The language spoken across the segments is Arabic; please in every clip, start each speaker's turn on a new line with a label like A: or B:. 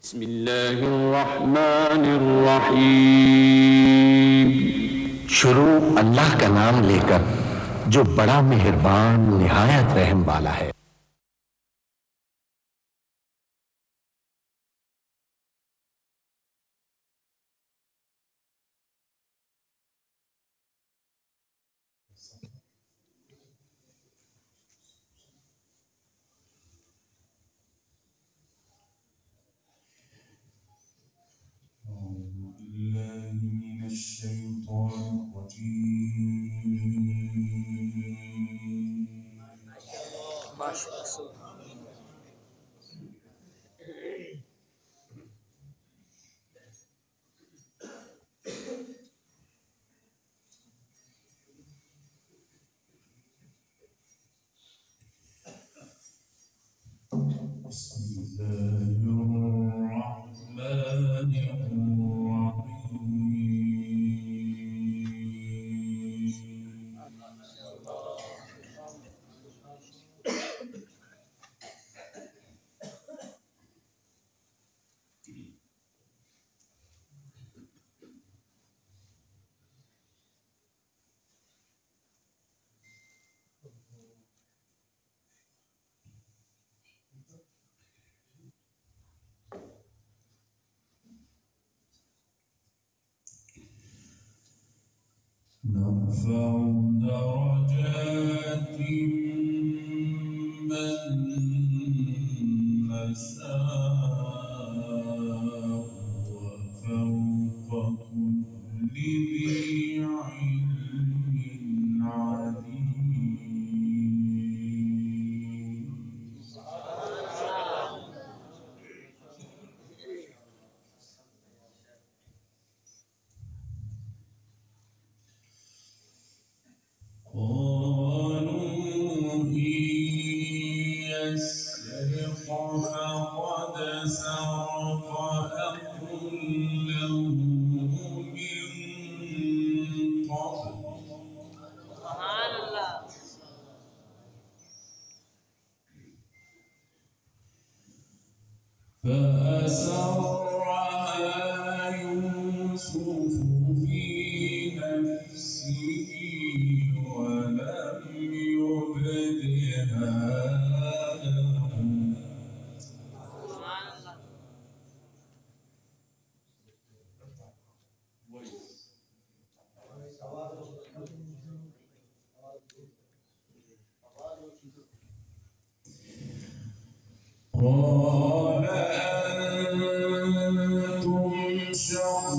A: बिस्मिल्लाहिर्रहमानिर्रहीम। शुरू अल्लाह का नाम लेकर जो बड़ा मेहरबान निहायत रहम वाला है।
B: نرفع درجات من نشاء وفوق كل ذي علم عليم. قالوا إن يسرق فقد سرق أخ له من قبل فأسرها يوسف في نفسه ولم يبدها لهم. قال أنتم شر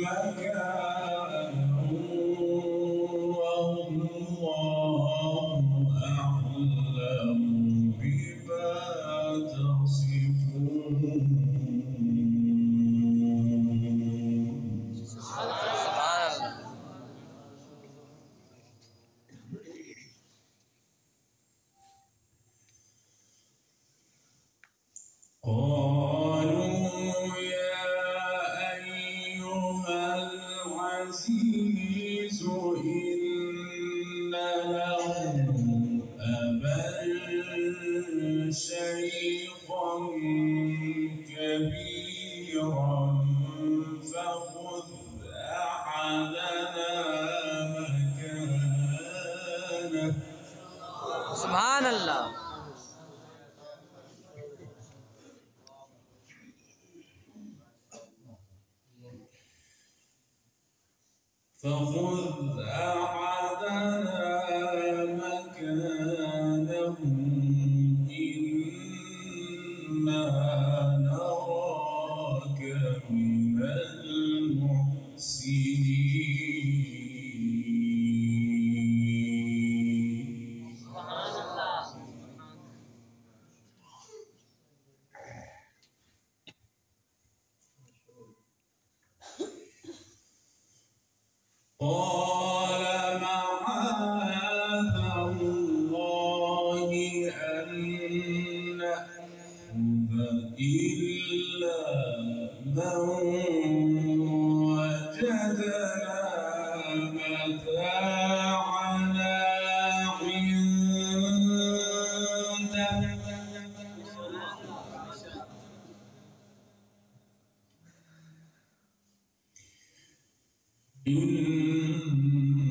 B: مكانا والله أعلم بما تصفون. قالوا يا أيها العزيز إن له أبا شيخا كبيرا فخذ أحدنا مكانه.
C: سبحان الله.
B: فخذ أحدنا مكانه إنا نراك من المحسنين.
C: سبحان الله.
B: قال معاذ الله أن نأخذ إلا من وجدنا متاعنا عنده إنا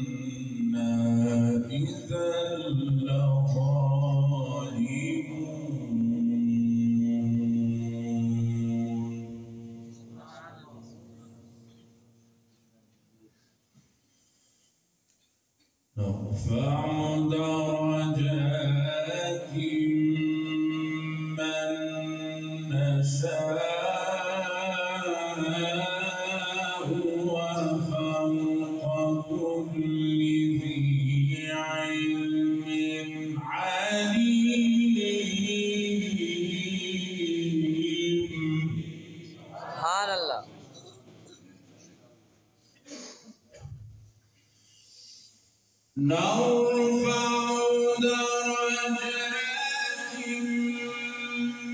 B: إذا لظالمون نرفع درجات من نشاء وفوق كل ذي علم عليم.
C: سبحان الله.
B: نرفع درجات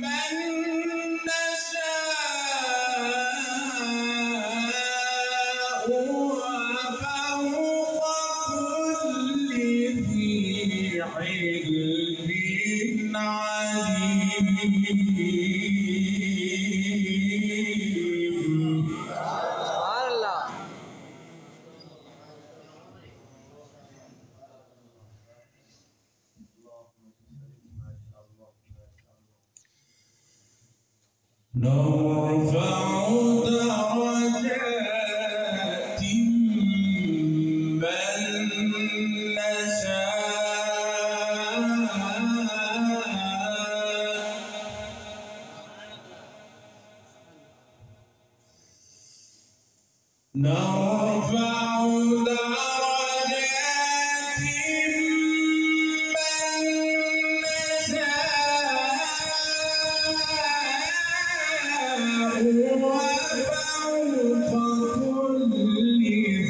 B: من نشاء وفوق كل ذي علم عليم.
C: سبحان الله.
B: نرفع درجات من نشاء نرفع درجات من نشاء وفوق كل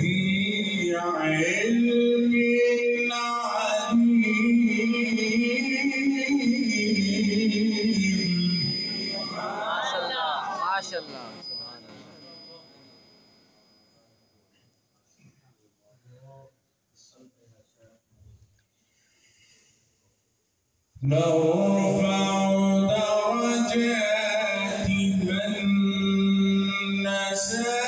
B: ذي علم عليم.
C: ما شاء الله ما شاء الله. سبحان الله.
B: نرفع درجات من نشاء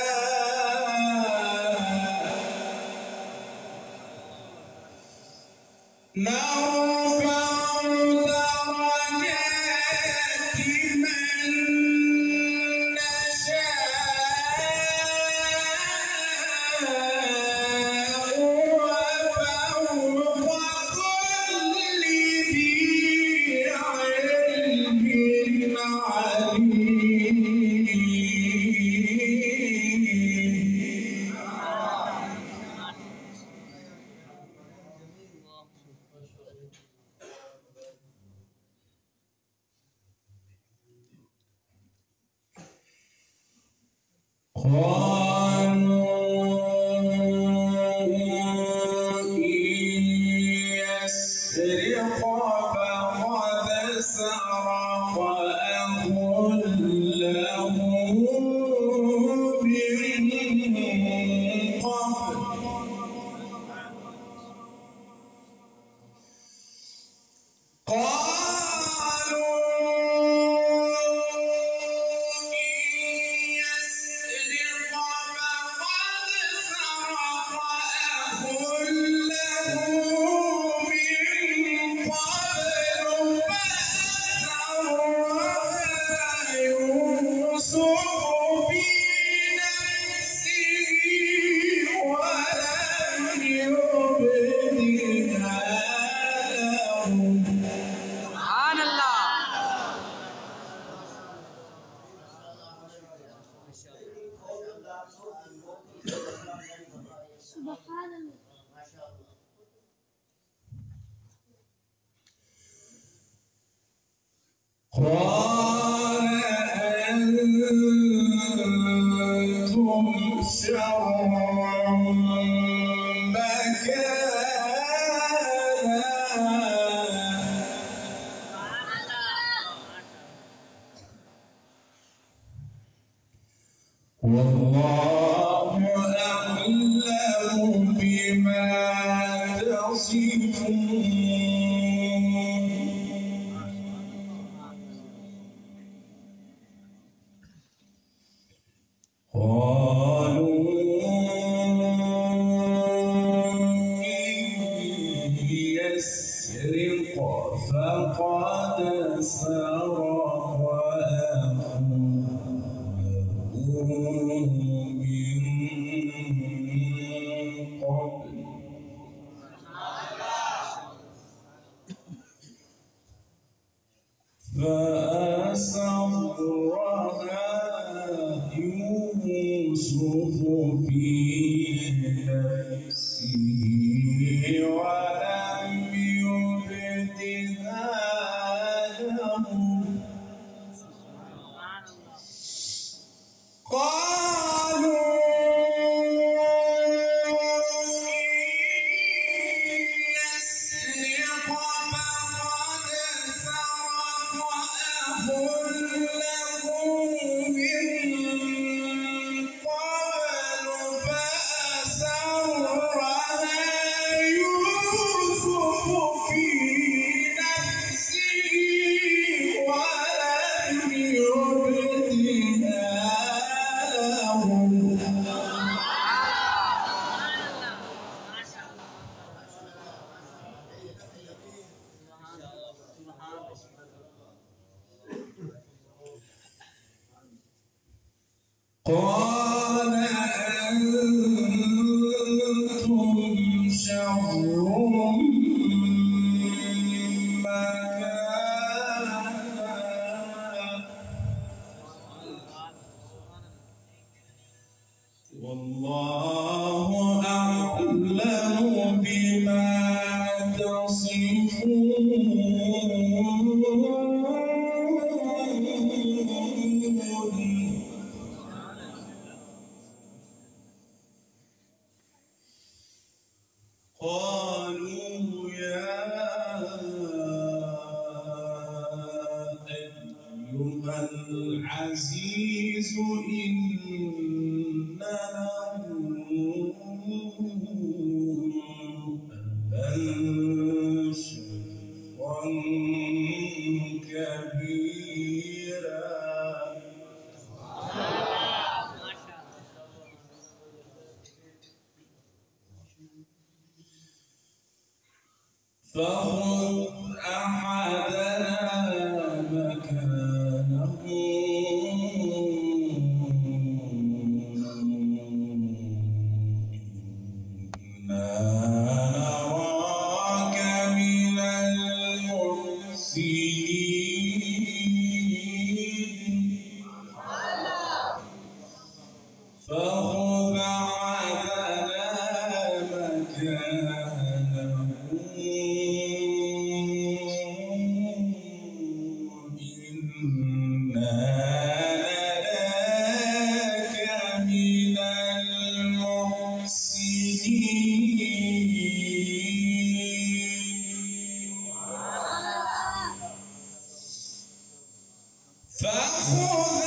B: نرفع درجات من نشاء وفوق كل ذي علم عليم. قالوا إن يسرق فقد سرق أخ له من قبل قالوا
C: سبحان الله.
D: سبحان الله.
B: قال أنتم شر مكانا والله أعلم بما تصفون. قالوا فسرها يوسف في نفسه ولم يبدها لهم قالوا قال أنتم شر مكانا والله أعلم بما تصفون قالوا يا أيها العزيز إن له أبا شيخا كبيرا فخذ أحدنا مكانه إنا نراك من المحسنين فخذ أحدنا مكانه إنا نراك من المحسنين فخذ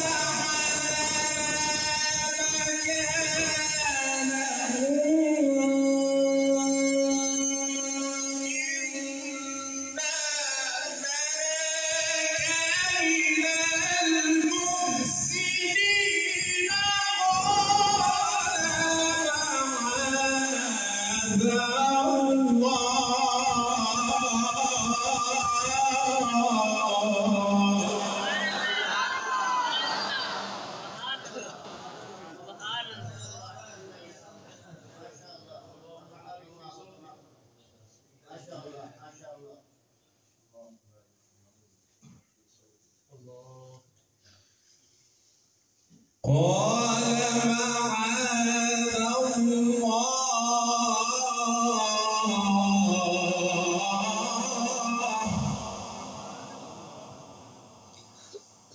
B: قال معاذ الله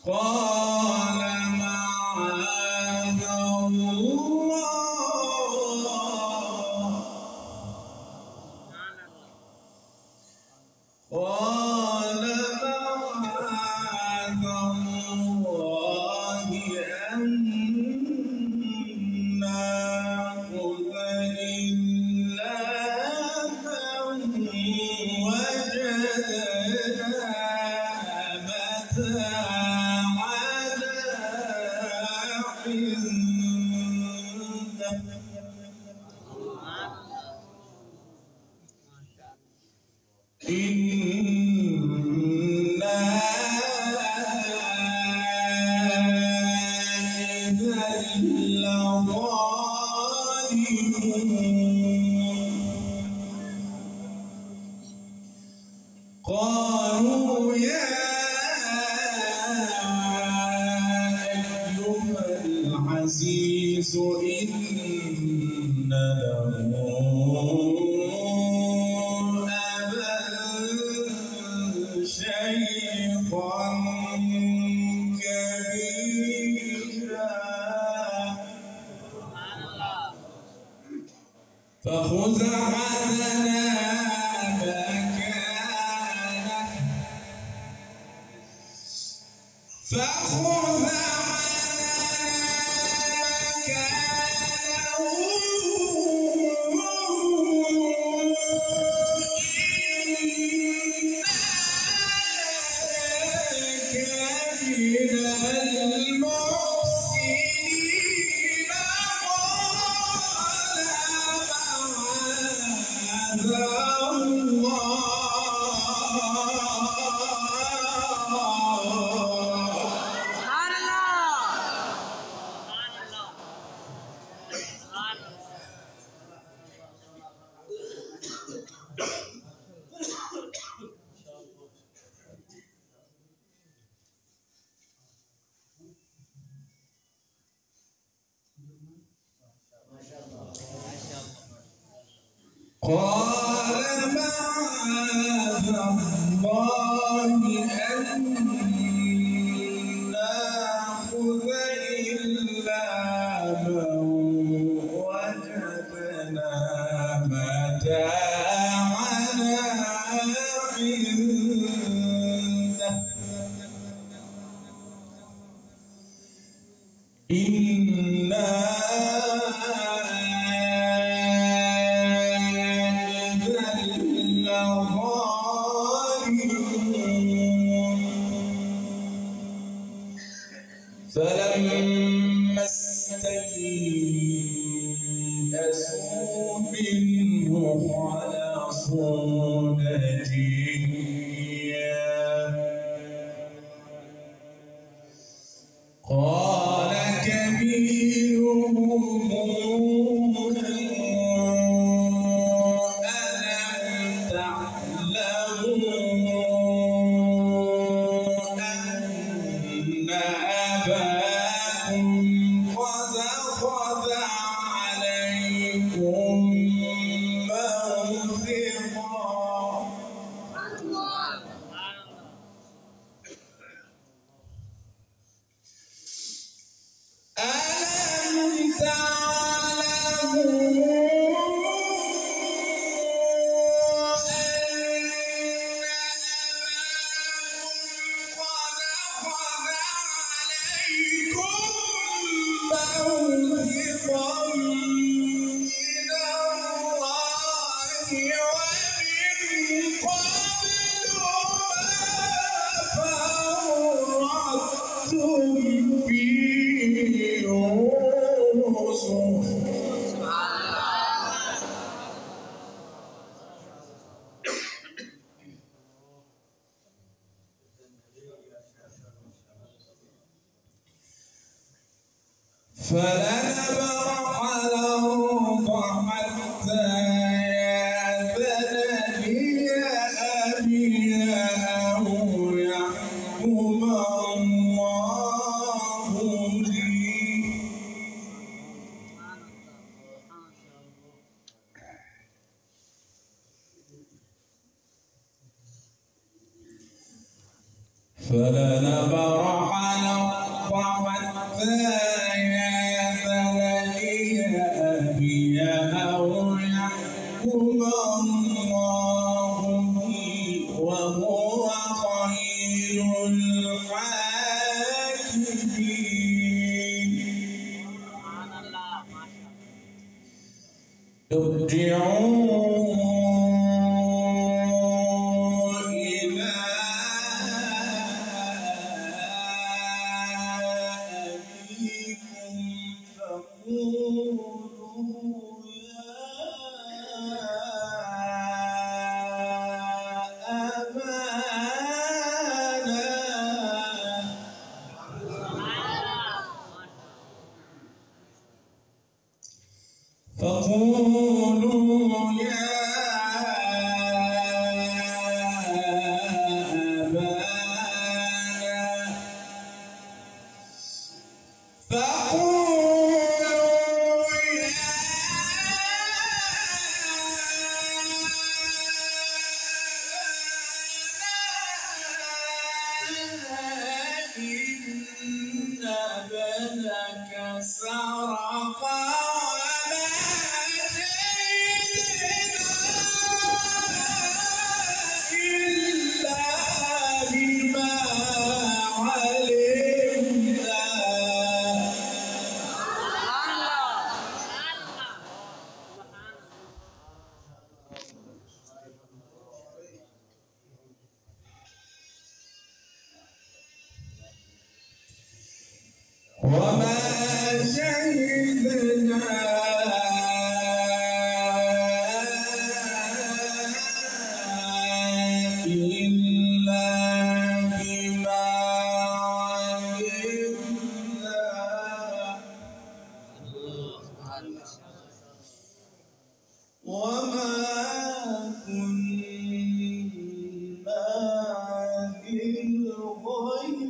B: قال معاذ الله قال معاذ الله أن نأخذ إلا من وجدنا متاعنا العزيز إن له أبا شيخا كبيرا فخذ عنا مكانه فخذ قال معاذ الله أن نأخذ إلا من وجدنا متاعنا عنده إنا فلما استيئسوا منه خلصوا نجيا قال كبيرهم ألم تعلموا أن أباكم قد أخذ عليكم ألم تعلموا موثقا من الله ومن قبل ما فرطتم في يوسف فلنبرح الأرض حتى يأذن لي أبي أو يحكم الله لي فلنبرح الأرض حتى أبي أو يحكم الله لي وهو خير الحاكمين ارجعوا إلى أبيكم فقولوا فقولوا يا أبانا سرق وما شهدنا إلا بما علمنا. وما شهدنا إلا بما علمنا. وما كنا للغيب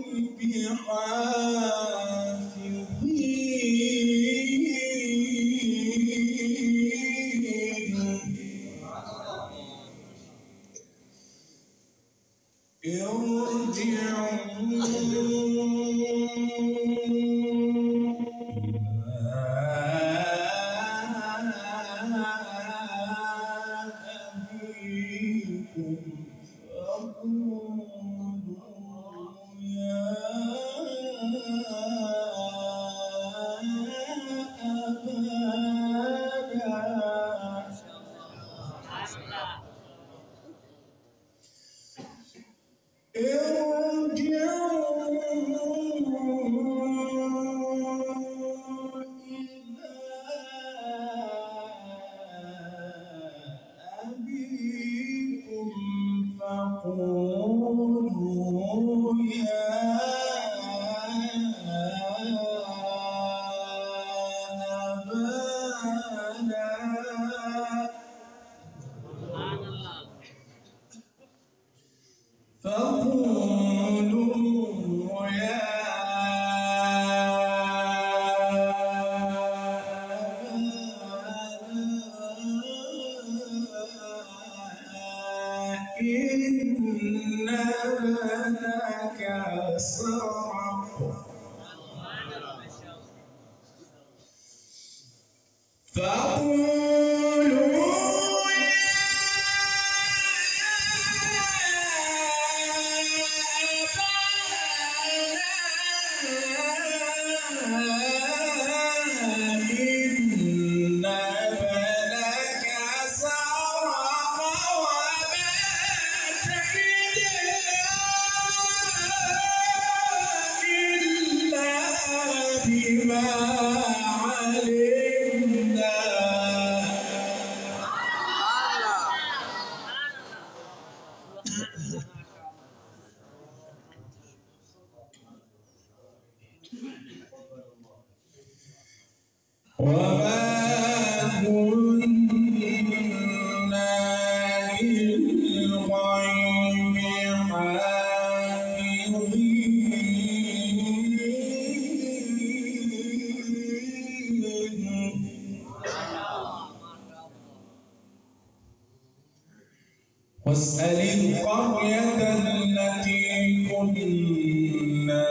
B: واسأل القرية التي كنا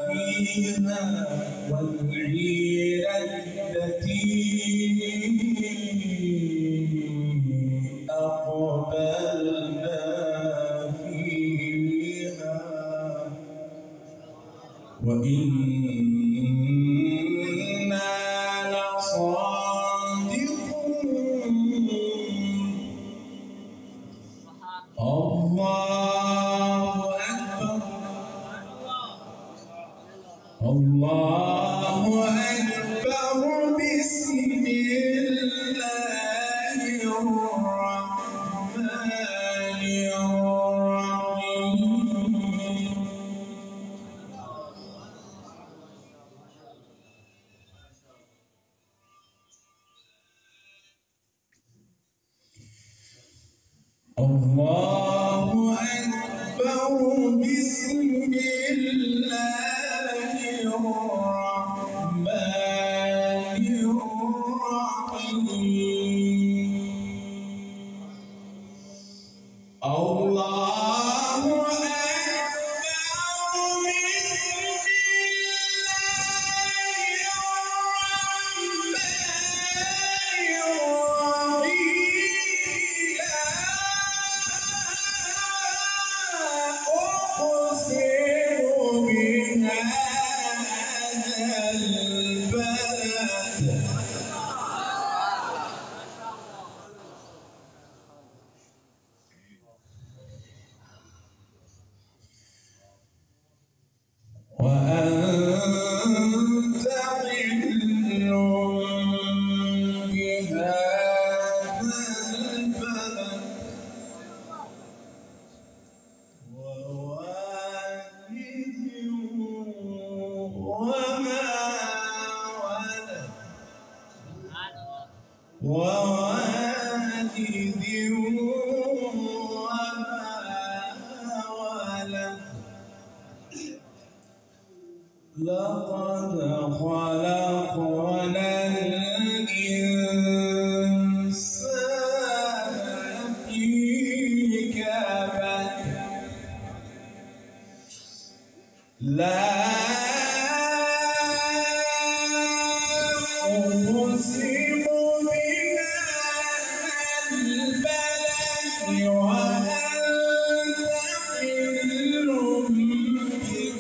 B: فيها والعير التي أقبلنا فيها وإنا لصادقون. الله أكبر الله أكبر. بسم الله الرحمن الرحيم. الله أكبر. بسم الله الرحمن الرحيم. الله أكبر. بسم الله البلد وأنت حل بهذا البلد ووالد وما ولد ووالد وما ولد لقد خلقنا الإنسان في كبد لا أقسم بهذا البلد وأنت حل بهذا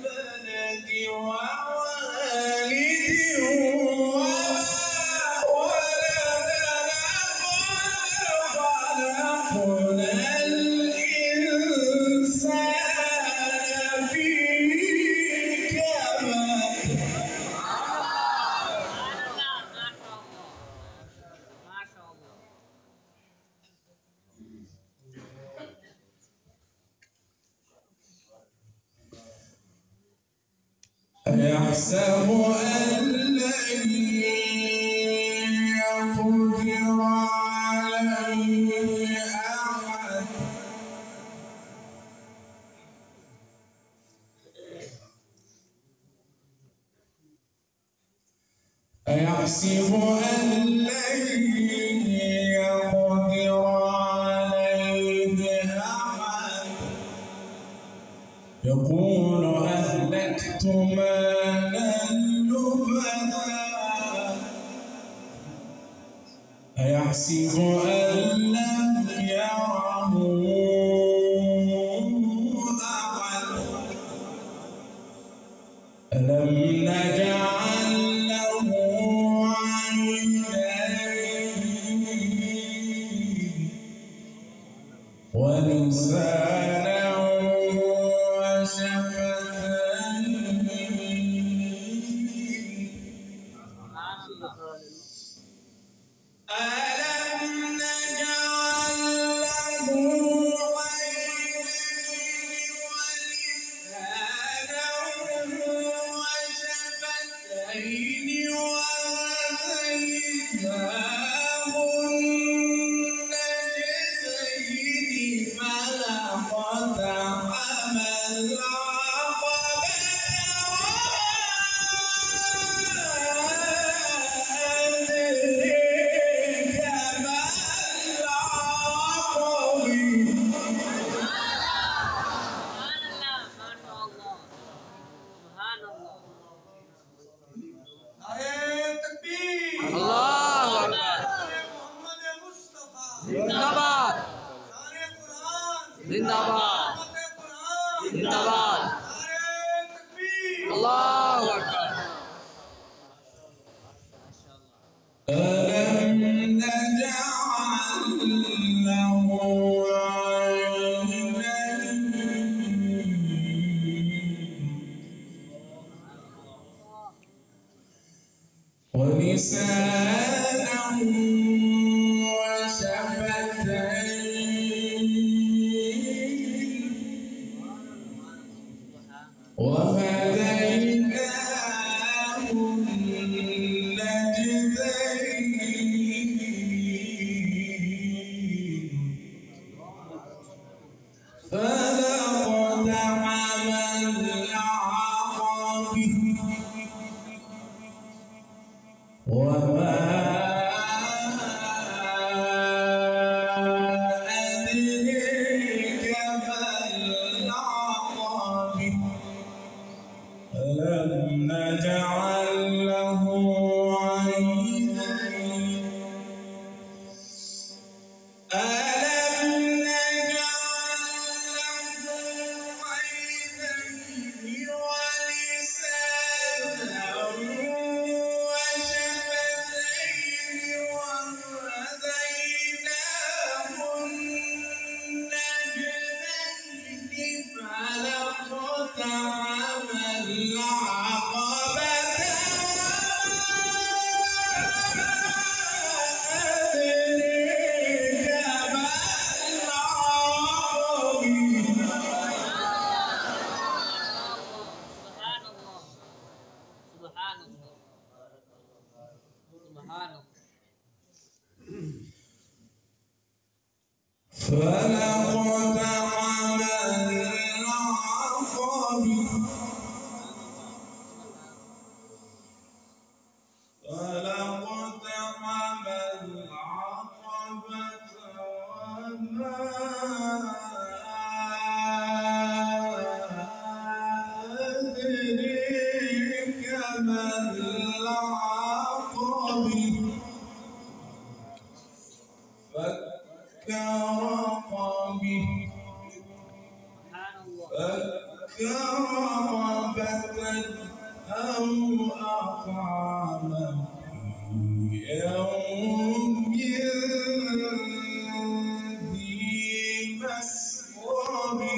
B: البلد ووالد وما ولد خلقنا الإنسان في كبد أيحسب أن لن يقدر عليه أحد أيحسب أن لن يقدر عليه أحد يقول أهلكت مالا لبدا أيحسب أن لم يره أحد ألم نجعل له عينين ولسانا ألم نجعل له عينين ولسانا وشفتين وهديناه النجدين فلا اقتحم العقبة أدرك ما العقبة
C: الله أكبر जिंदाबाद जिंदाबाद जिंदाबाद अल्लाहु अकबर
B: ألم نجعل له عينين ولسانا وشفتين وهديناه النجدين فلا اقتحم العقبة وما أدريك ما العقبة ألم نجعل له عينين ألم نجعل له عينين ولسانا رغبة أو أطعمه في يوم ذي مسغبة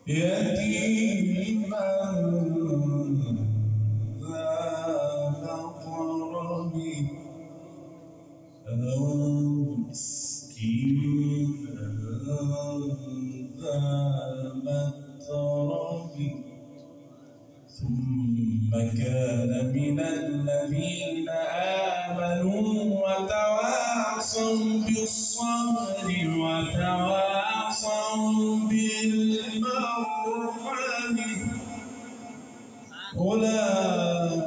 B: يتيما ذا مقربة أو مسكينا ذا متربة ثم كان من الذين آمنوا وتواصوا بالصبر وتواصوا بالمرحمة أولئك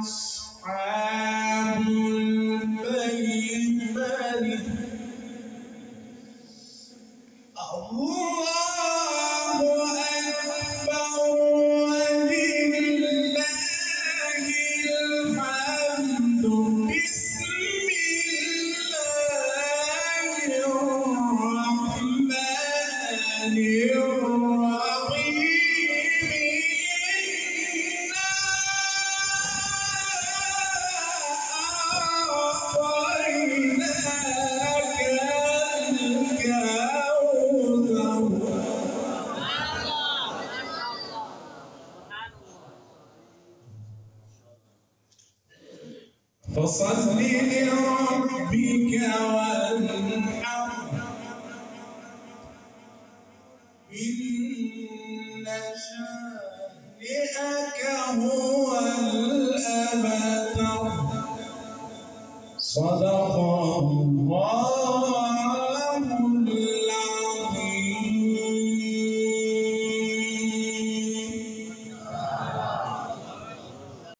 B: أصحاب الميمنة. الله أكبر ولله الحمد. بسم الله الرحمن الرحيم. فصل لربك وانحر إن شانئك هو الأبتر. صدق الله